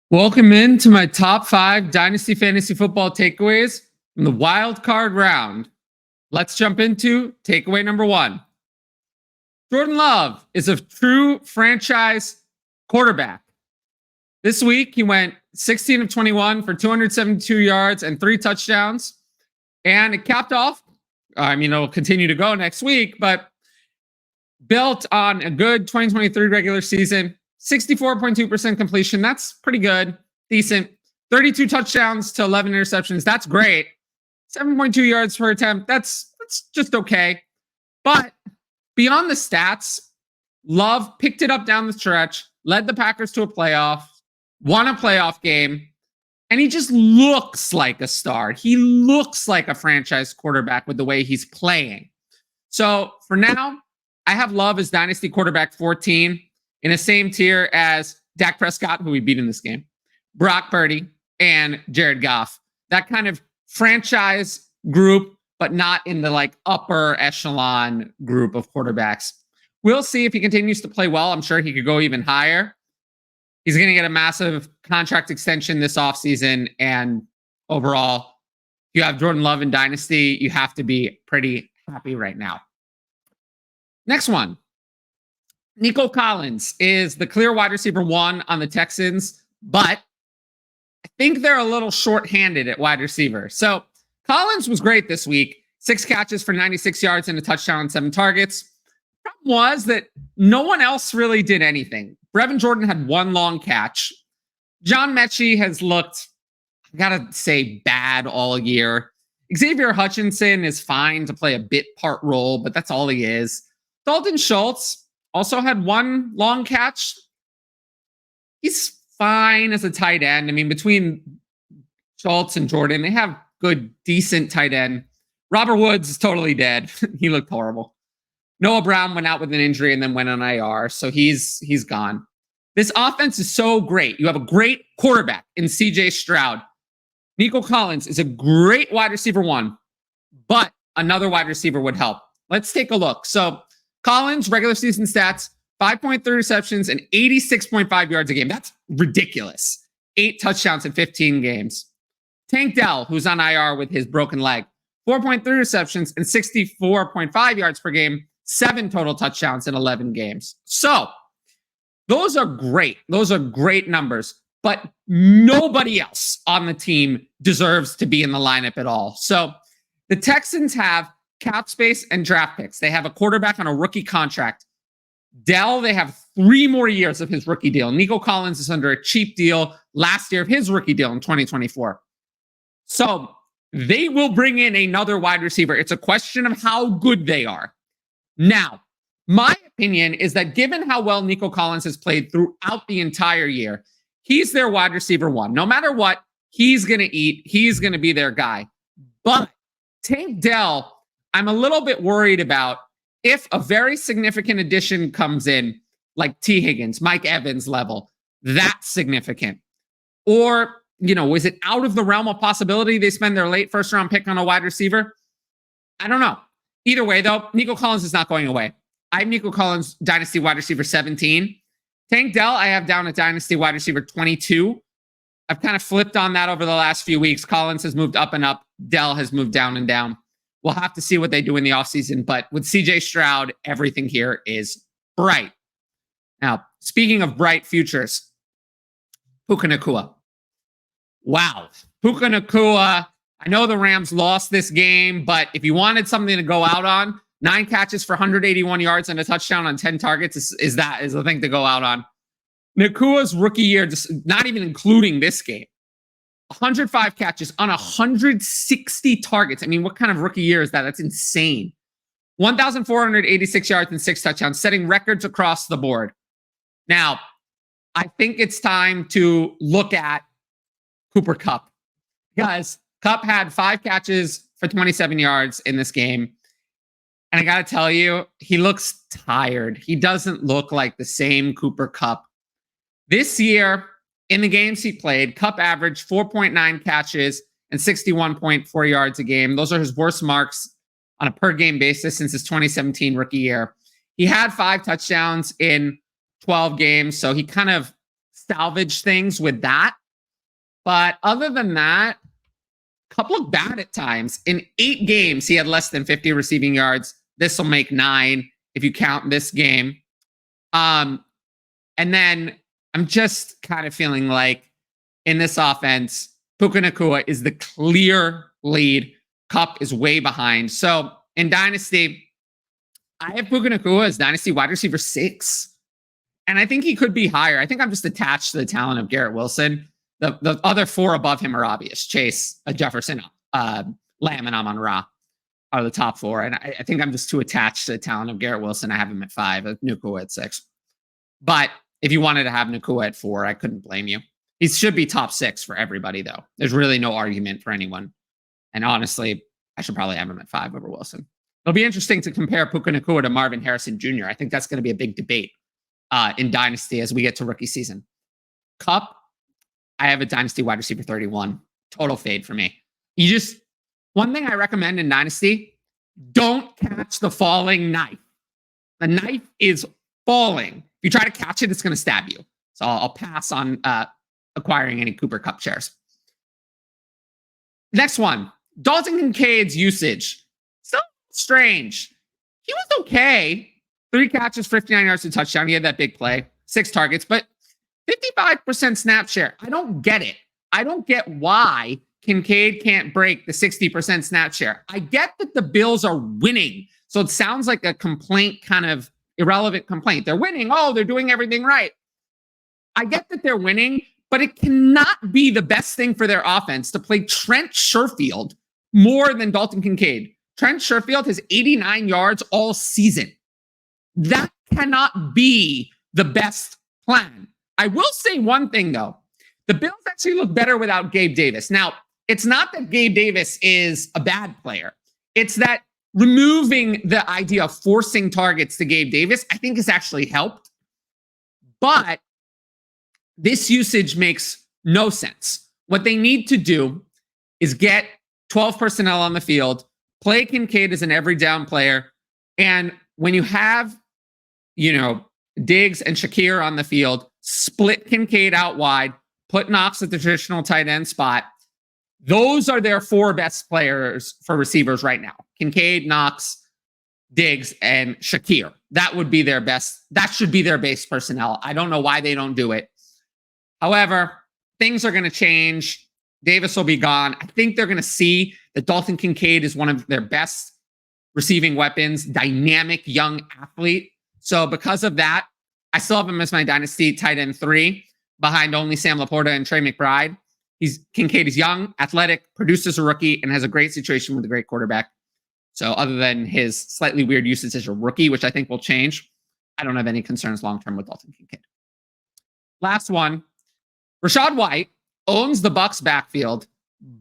Welcome into my top 5 Dynasty Fantasy Football takeaways from the wild card round. Let's jump into takeaway number 1. Jordan Love is a true franchise quarterback. This week, he went 16 of 21 for 272 yards and 3 touchdowns. And it capped off, it'll continue to go next week, but built on a good 2023 regular season. 64.2% completion. That's pretty good. Decent. 32 touchdowns to 11 interceptions. That's great. 7.2 yards per attempt. That's just okay. But beyond the stats, Love picked it up down the stretch, led the Packers to a playoff, won a playoff game, and he just looks like a star. He looks like a franchise quarterback with the way he's playing. So for now, I have Love as Dynasty quarterback 14. In the same tier as Dak Prescott, who we beat in this game, Brock Purdy, and Jared Goff. That kind of franchise group, but not in the upper echelon group of quarterbacks. We'll see if he continues to play well. I'm sure he could go even higher. He's going to get a massive contract extension this offseason. And overall, if you have Jordan Love in Dynasty, you have to be pretty happy right now. Next one. Nico Collins is the clear wide receiver 1 on the Texans, but I think they're a little shorthanded at wide receiver. So Collins was great this week. 6 catches for 96 yards and a touchdown on 7 targets. Problem was that no one else really did anything. Brevin Jordan had 1 long catch. John Mechie has looked, I gotta say, bad all year. Xavier Hutchinson is fine to play a bit part role, but that's all he is. Dalton Schultz also had 1 long catch. He's fine as a tight end. Between Schultz and Jordan, they have good, decent tight end. Robert Woods is totally dead. He looked horrible. Noah Brown went out with an injury and then went on IR, so he's gone. This offense is so great. You have a great quarterback in CJ Stroud. Nico Collins is a great wide receiver 1, but another wide receiver would help. Let's take a look. So Collins, regular season stats, 5.3 receptions and 86.5 yards a game. That's ridiculous. 8 touchdowns in 15 games. Tank Dell, who's on IR with his broken leg, 4.3 receptions and 64.5 yards per game, 7 total touchdowns in 11 games. So those are great. Those are great numbers, but nobody else on the team deserves to be in the lineup at all. So the Texans have cap space and draft picks. They have a quarterback on a rookie contract. Dell, they have 3 more years of his rookie deal. Nico Collins is under a cheap deal last year of his rookie deal in 2024. So they will bring in another wide receiver. It's a question of how good they are. Now, my opinion is that given how well Nico Collins has played throughout the entire year, he's their wide receiver 1. No matter what, he's going to eat. He's going to be their guy. But Tank Dell, I'm a little bit worried about if a very significant addition comes in, like T. Higgins, Mike Evans level, that's significant. Or, is it out of the realm of possibility they spend their late first round pick on a wide receiver? I don't know. Either way, though, Nico Collins is not going away. I have Nico Collins, Dynasty wide receiver 17. Tank Dell, I have down at Dynasty wide receiver 22. I've kind of flipped on that over the last few weeks. Collins has moved up and up. Dell has moved down and down. We'll have to see what they do in the offseason. But with CJ Stroud, everything here is bright. Now, speaking of bright futures, Puka Nacua. Wow. Puka Nacua. I know the Rams lost this game, but if you wanted something to go out on, 9 catches for 181 yards and a touchdown on 10 targets is the thing to go out on. Nacua's rookie year, just not even including this game, 105 catches on 160 targets. What kind of rookie year is that? That's insane. 1,486 yards and 6 touchdowns, setting records across the board. Now, I think it's time to look at Cooper Kupp. Guys, Kupp had 5 catches for 27 yards in this game. And I got to tell you, he looks tired. He doesn't look like the same Cooper Kupp. This year, in the games he played, Kupp averaged 4.9 catches and 61.4 yards a game. Those are his worst marks on a per game basis since his 2017 rookie year. He had 5 touchdowns in 12 games, so he kind of salvage things with that. But other than that, a couple of bad at times. In 8 games, he had less than 50 receiving yards. This will make 9 if you count this game. And then I'm just kind of feeling like in this offense, Puka Nacua is the clear lead. Kupp is way behind. So in Dynasty, I have Puka Nacua as Dynasty wide receiver 6. And I think he could be higher. I think I'm just attached to the talent of Garrett Wilson. The other 4 above him are obvious. Chase, Jefferson, Lamb, and Amon-Ra are the top 4. And I think I'm just too attached to the talent of Garrett Wilson. I have him at 5, Nacua at 6. But if you wanted to have Nacua at 4, I couldn't blame you. He should be top 6 for everybody, though. There's really no argument for anyone. And honestly, I should probably have him at 5 over Wilson. It'll be interesting to compare Puka Nacua to Marvin Harrison Jr. I think that's going to be a big debate in Dynasty as we get to rookie season. Kupp, I have a Dynasty wide receiver 31. Total fade for me. One thing I recommend in Dynasty, don't catch the falling knife. The knife is falling. If you try to catch it, it's going to stab you. So I'll pass on acquiring any Cooper Kupp shares. Next one, Dalton Kincaid's usage. So strange. He was okay. 3 catches, 59 yards to touchdown. He had that big play, 6 targets, but 55% snap share. I don't get it. I don't get why Kincaid can't break the 60% snap share. I get that the Bills are winning. So it sounds like a complaint, kind of irrelevant complaint. They're winning. Oh, they're doing everything right. I get that they're winning, but it cannot be the best thing for their offense to play Trent Sherfield more than Dalton Kincaid. Trent Sherfield has 89 yards all season. That cannot be the best plan. I will say one thing, though. The Bills actually look better without Gabe Davis. Now, it's not that Gabe Davis is a bad player. It's that removing the idea of forcing targets to Gabe Davis, I think has actually helped. But this usage makes no sense. What they need to do is get 12 personnel on the field, play Kincaid as an every down player, and when you have, Diggs and Shakir on the field, split Kincaid out wide, put Knox at the traditional tight end spot. Those are their 4 best players for receivers right now. Kincaid, Knox, Diggs, and Shakir. That would be their best. That should be their base personnel. I don't know why they don't do it. However, things are going to change. Davis will be gone. I think they're going to see that Dalton Kincaid is one of their best receiving weapons, dynamic young athlete. So because of that, I still have him as my Dynasty tight end 3 behind only Sam Laporta and Trey McBride. Kincaid is young, athletic, produced as a rookie, and has a great situation with a great quarterback. So other than his slightly weird usage as a rookie, which I think will change, I don't have any concerns long-term with Dalton Kincaid. Last one, Rachaad White owns the Bucs backfield,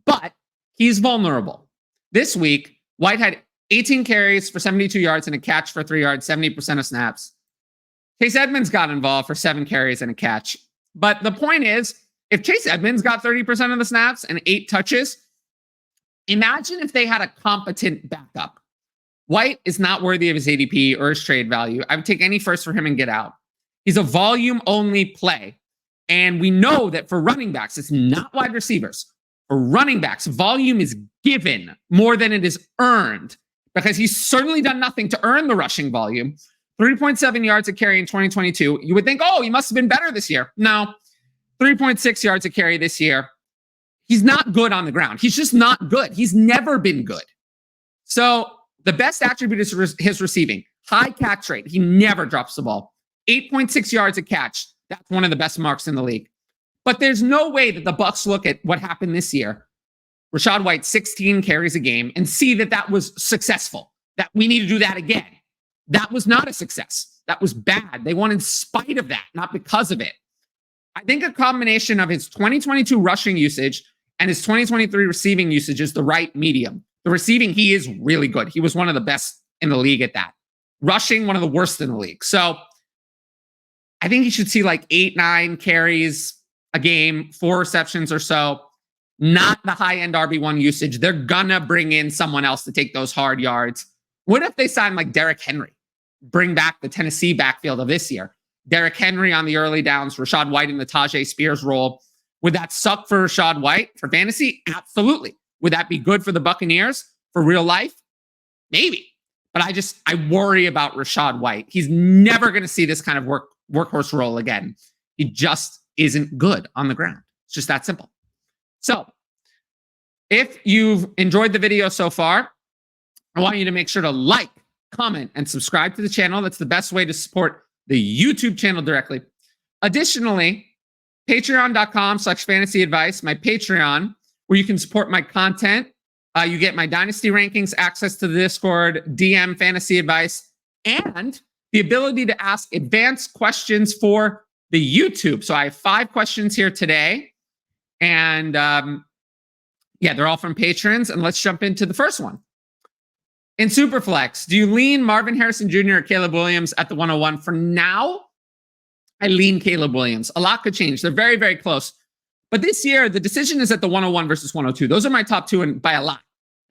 but he's vulnerable. This week, White had 18 carries for 72 yards and a catch for 3 yards, 70% of snaps. Chase Edmonds got involved for 7 carries and a catch. But the point is, if Chase Edmonds got 30% of the snaps and 8 touches, imagine if they had a competent backup. White is not worthy of his ADP or his trade value. I would take any first for him and get out. He's a volume-only play. And we know that for running backs, it's not wide receivers. For running backs, volume is given more than it is earned because he's certainly done nothing to earn the rushing volume. 3.7 yards a carry in 2022. You would think, oh, he must have been better this year. No, 3.6 yards a carry this year. He's not good on the ground. He's just not good. He's never been good. So the best attribute is his receiving. High catch rate. He never drops the ball. 8.6 yards a catch. That's one of the best marks in the league. But there's no way that the Bucs look at what happened this year. Rachaad White, 16 carries a game, and see that that was successful, that we need to do that again. That was not a success. That was bad. They won in spite of that, not because of it. I think a combination of his 2022 rushing usage and his 2023 receiving usage is the right medium. The receiving, he is really good. He was one of the best in the league at that. Rushing, one of the worst in the league. So I think he should see like 8-9 carries a game, 4 receptions or so. Not the high-end RB1 usage. They're gonna bring in someone else to take those hard yards. What if they sign like Derrick Henry? Bring back the Tennessee backfield of this year. Derrick Henry on the early downs, Rachaad White in the Tajay Spears role. Would that suck for Rachaad White for fantasy? Absolutely. Would that be good for the Buccaneers for real life? Maybe. But I worry about Rachaad White. He's never going to see this kind of workhorse role again. He just isn't good on the ground. It's just that simple. So if you've enjoyed the video so far, I want you to make sure to like, comment, and subscribe to the channel. That's the best way to support the YouTube channel directly. Additionally, patreon.com/fantasy advice, my Patreon, where you can support my content. You get my Dynasty rankings, access to the Discord, DM fantasy advice, and the ability to ask advanced questions for the YouTube. So I have 5 questions here today. And yeah, they're all from patrons. And let's jump into the first one. In Superflex, do you lean Marvin Harrison Jr. or Caleb Williams at the 101? For now, I lean Caleb Williams. A lot could change. They're very, very close. But this year, the decision is at the 101 versus 102. Those are my top 2 and by a lot.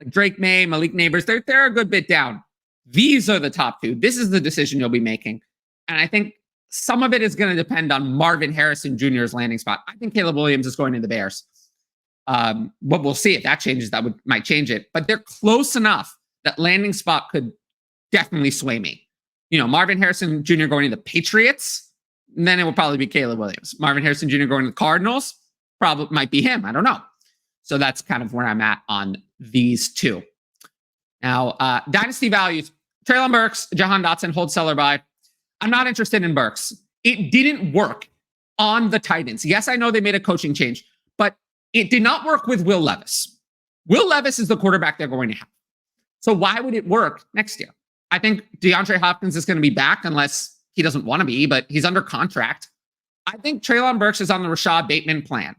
Like Drake May, Malik Neighbors, they're a good bit down. These are the top 2. This is the decision you'll be making. And I think some of it is going to depend on Marvin Harrison Jr.'s landing spot. I think Caleb Williams is going to the Bears. But we'll see if that changes. That might change it. But they're close enough that landing spot could definitely sway me. You know, Marvin Harrison Jr. going to the Patriots, and then it will probably be Caleb Williams. Marvin Harrison Jr. going to the Cardinals, probably might be him. I don't know. So that's kind of where I'm at on these 2. Now, Dynasty values. Treylon Burks, Jahan Dotson, hold, sell, or buy. I'm not interested in Burks. It didn't work on the Titans. Yes, I know they made a coaching change, but it did not work with Will Levis. Will Levis is the quarterback they're going to have. So why would it work next year? I think DeAndre Hopkins is going to be back unless he doesn't want to be, but he's under contract. I think Treylon Burks is on the Rashad Bateman plan.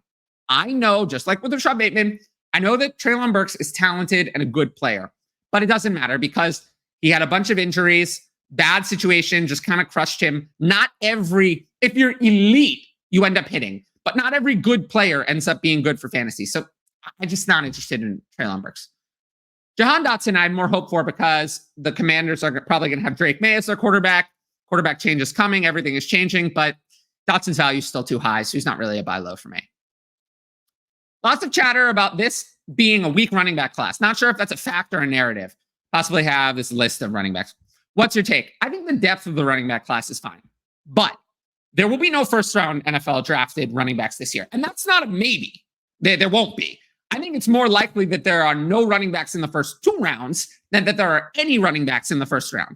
I know, just like with Rashad Bateman, I know that Treylon Burks is talented and a good player, but it doesn't matter because he had a bunch of injuries, bad situation, just kind of crushed him. If you're elite, you end up hitting, but not every good player ends up being good for fantasy. So I'm just not interested in Treylon Burks. Jahan Dotson, I had more hope for because the Commanders are probably going to have Drake May as their quarterback. Quarterback change is coming. Everything is changing, but Dotson's value is still too high, so he's not really a buy low for me. Lots of chatter about this being a weak running back class. Not sure if that's a fact or a narrative. Possibly have this list of running backs. What's your take? I think the depth of the running back class is fine, but there will be no first-round NFL drafted running backs this year, and that's not a maybe. There won't be. I think it's more likely that there are no running backs in the first 2 rounds than that there are any running backs in the first round.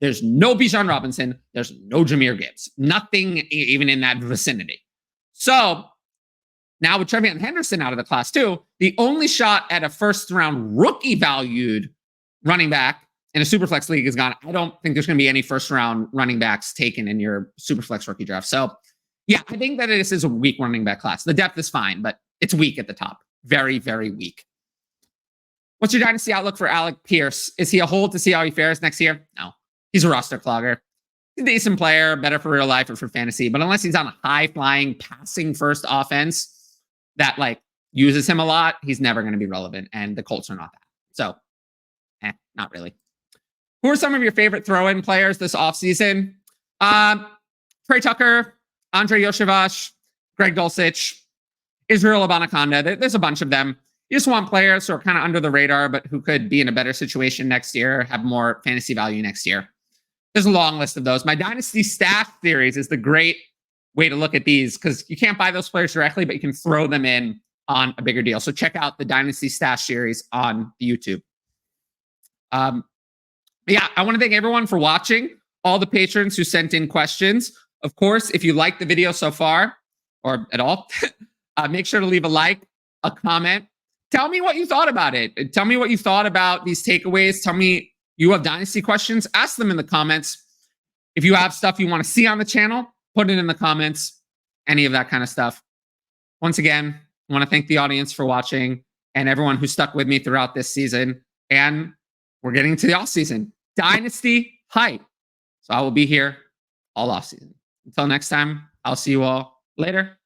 There's no Bijan Robinson. There's no Jahmyr Gibbs. Nothing even in that vicinity. So now with Trevion Henderson out of the class too, the only shot at a first-round rookie valued running back in a Superflex league is gone. I don't think there's going to be any first-round running backs taken in your Superflex rookie draft. So yeah, I think that this is a weak running back class. The depth is fine, but it's weak at the top. Very, very weak. What's your dynasty outlook for Alec Pierce? Is he a hold to see how he fares next year? No. He's a roster clogger. He's a decent player, better for real life or for fantasy. But unless he's on a high-flying, passing-first offense that, like, uses him a lot, he's never going to be relevant. And the Colts are not that. So, not really. Who are some of your favorite throw-in players this offseason? Trey Tucker, Andre Yoshevach, Greg Dulcich, Israel Abanikanda. There's a bunch of them. You just want players who are kind of under the radar, but who could be in a better situation next year, have more fantasy value next year. There's a long list of those. My Dynasty Stash series is the great way to look at these because you can't buy those players directly, but you can throw them in on a bigger deal. So check out the Dynasty Stash series on YouTube. Yeah, I want to thank everyone for watching, all the patrons who sent in questions. Of course, if you liked the video so far, or at all, make sure to leave a like, a comment. Tell me what you thought about it. Tell me what you thought about these takeaways. Tell me you have Dynasty questions. Ask them in the comments. If you have stuff you want to see on the channel, put it in the comments. Any of that kind of stuff. Once again, I want to thank the audience for watching and everyone who stuck with me throughout this season. And we're getting to the off season. Dynasty hype. So I will be here all off season. Until next time, I'll see you all later.